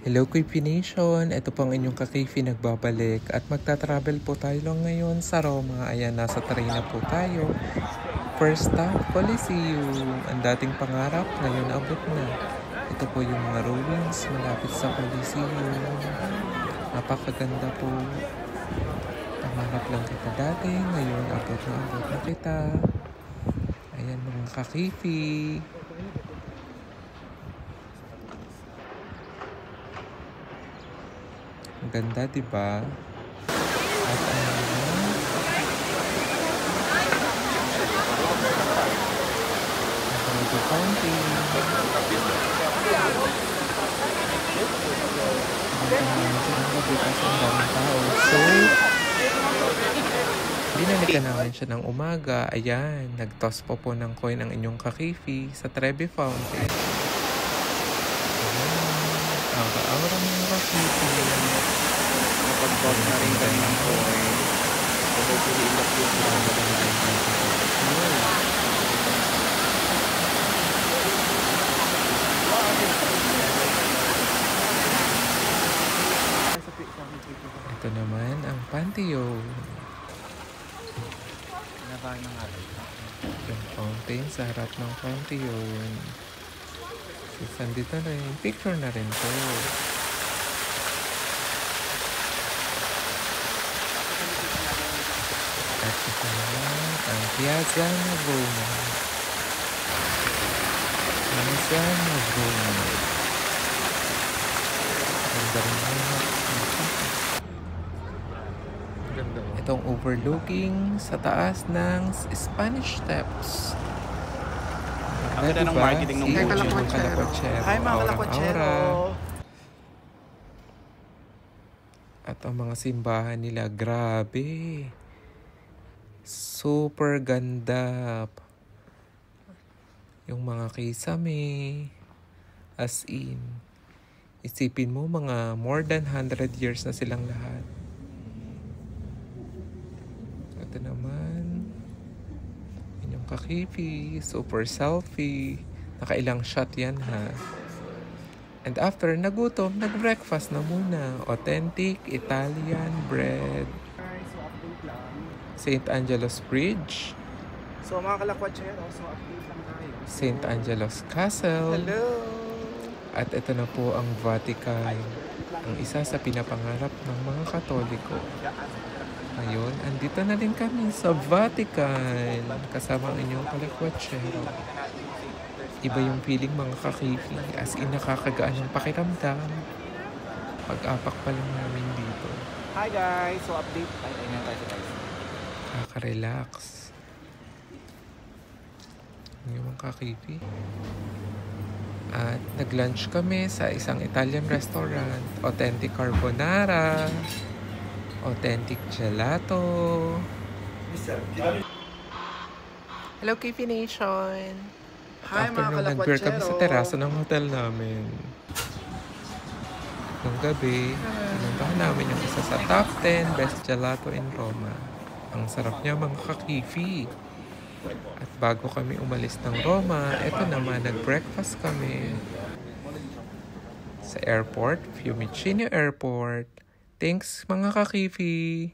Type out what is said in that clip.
Hello Creepy Nation! Ito po ang inyong kakifi nagbabalik at magta-travel po tayo lang ngayon sa Roma. Ayan, nasa train na po tayo. First stop, Coliseum. Ang dating pangarap, ngayon abot na. Ito po yung mga ruins malapit sa Coliseum. Napakaganda po. Pangarap lang kita dati, ngayon abot na kita. Ayan mga kakifi. Ang ganda, diba? At ang fountain. So, binalikan namin siya ng umaga. Ayan, nag-toss po ng coin ang inyong kakifi sa Trevi Fountain. Aura ng kakifi. Kapag-toss na rin kayo ng coin. Kapag-ilap yung ito naman ang Pantheon. Yung fountain sa harap ng Pantheon. Sandito na rin. Picture na rin po. At ito naman ang Piazza Navona. Piazza Navona. Ganda rin naman. Itong overlooking sa taas ng Spanish Steps. Ang ganda ng marketing ng Kalakwachero. Hi mga Kalakwachero! At ang mga simbahan nila, grabe. Super ganda. Yung mga kisame. As in, isipin mo mga more than 100 years na silang lahat. Ito naman, inyong kakifi, super selfie. Nakailang shot yan ha. And after nagutom, nag-breakfast na muna. Authentic Italian bread. St. Angelo's Bridge. So mga Kalakwachero, update lang tayo. St. Angelo's Castle. Hello! At ito na po ang Vatican. Ang isa sa pinapangarap ng mga Katoliko. Ngayon, andito na din kami sa Vatican. Kasama ang inyong Kalakwachero. Iba yung feeling mga kakifi. As in, nakakagaan ng pakiramdam. Pag-apak pa lang namin dito. Hi guys! So update tayo guys. Nakaka-relax. Yung mga kakifi. At nag-lunch kami sa isang Italian restaurant. Authentic carbonara. Authentic gelato. Hello, Kifi Nation! Hi mga Afternoon, nag-beer Kalakwachero! kami sa terraso ng hotel namin. Nung gabi, pinuntahan namin yung isa sa top 10 best gelato in Roma. Ang sarap niya mga kakifi. At bago kami umalis ng Roma, eto naman, nag-breakfast kami sa airport, Fiumicino Airport. Thanks mga kakifi!